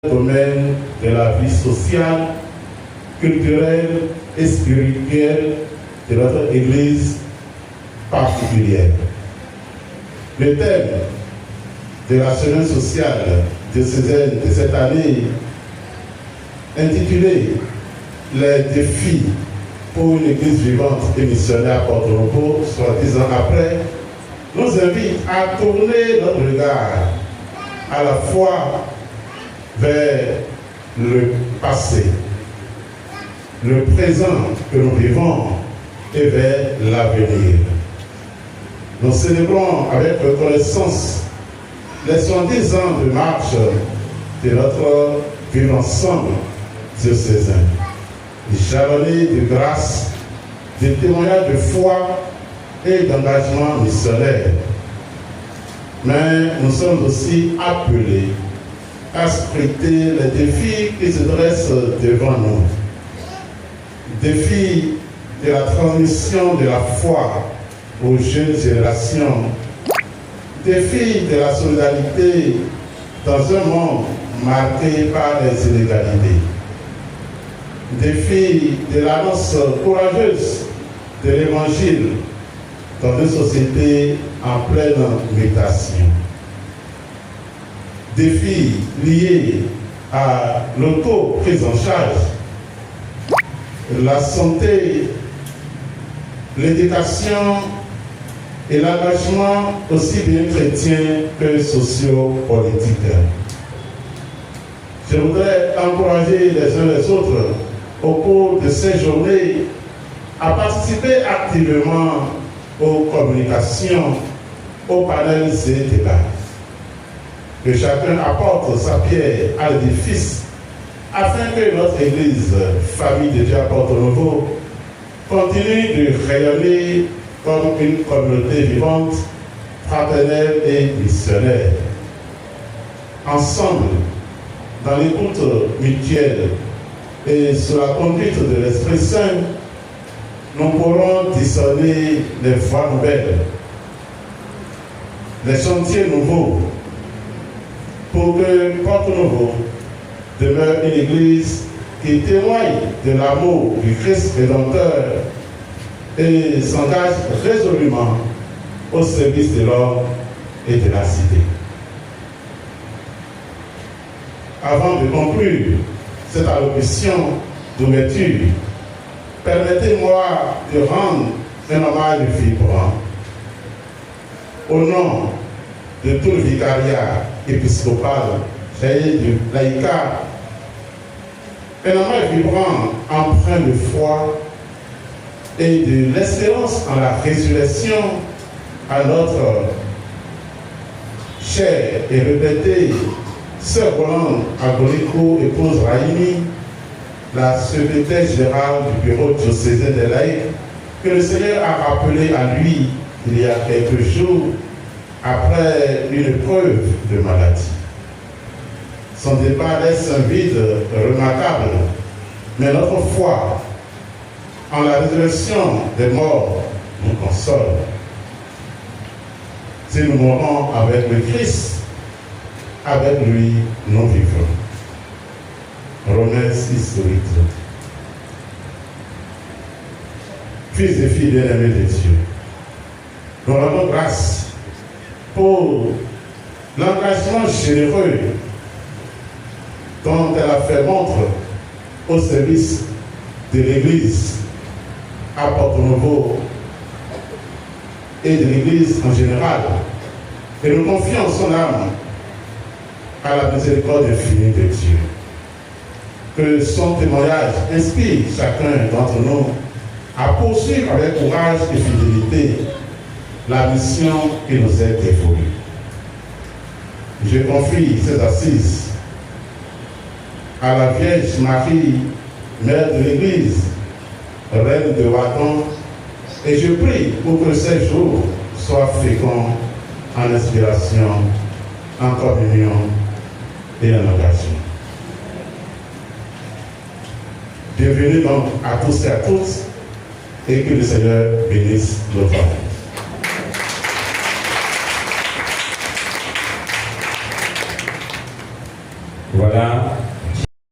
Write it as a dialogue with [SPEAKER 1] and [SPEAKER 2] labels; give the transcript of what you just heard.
[SPEAKER 1] domaine de la vie sociale, culturelle et spirituelle de notre Église particulière. Le thème de la semaine sociale diocésaine de cette année, intitulé « Les défis pour une Église vivante et missionnaire à Porto-Novo, soit 10 ans après », nous invite à tourner notre regard à la fois vers le passé, le présent que nous vivons et vers l'avenir. Nous célébrons avec reconnaissance les 70 ans de marche de notre vivre ensemble diocésain, des jalonnés de grâce, des témoignages de foi et d'engagement missionnaire. Mais nous sommes aussi appelés à scruter les défis qui se dressent devant nous. Défis de la transmission de la foi aux jeunes générations, défis de la solidarité dans un monde marqué par les inégalités, défis de l'annonce courageuse de l'Évangile dans une société en pleine mutation, défis liés à l'auto-prise en charge, la santé, l'éducation et l'engagement aussi bien chrétien que socio-politique. Je voudrais encourager les uns les autres au cours de ces journées à participer activement aux communications, aux panels et débats. Que chacun apporte sa pierre à l'édifice afin que notre Église, famille de Dieu à Porto-Novo, continue de rayonner comme une communauté vivante, fraternelle et missionnaire. Ensemble, dans l'écoute mutuelle et sous la conduite de l'Esprit Saint, nous pourrons discerner les voies nouvelles, les chantiers nouveaux, pour que Porto-Novo demeure une Église qui témoigne de l'amour du Christ Rédempteur et s'engage résolument au service de l'homme et de la cité. Avant de conclure cette allocution d'ouverture, permettez-moi de rendre un hommage vibrant au nom de tout le vicariat épiscopal et du laïcat, un hommage vibrant empreint de foi et de l'espérance en la résurrection à notre chère et répétée sœur Rolande Agonico, épouse Raïmi, la secrétaire générale du bureau diocésain des laïcs, que le Seigneur a rappelé à lui il y a quelques jours après une épreuve de maladie. Son départ laisse un vide remarquable, mais notre foi en la résurrection des morts nous console. Si nous mourons avec le Christ, avec lui nous vivrons. Romains 6, 8. Fils et filles bien-aimés de Dieu, nous rendons grâce pour l'engagement généreux dont elle a fait montre au service de l'Église à Porto-Novo et de l'Église en général. Et nous confions son âme à la miséricorde infinie de Dieu. Que son témoignage inspire chacun d'entre nous à poursuivre avec courage et fidélité la mission qui nous est dévolue. Je confie ces assises à la Vierge Marie, Mère de l'Église, Reine de Wadon, et je prie pour que ces jours soient féconds en inspiration, en communion et en engagement. Bienvenue donc à tous et à toutes, et que le Seigneur bénisse notre travail.
[SPEAKER 2] Voilà. Ramadan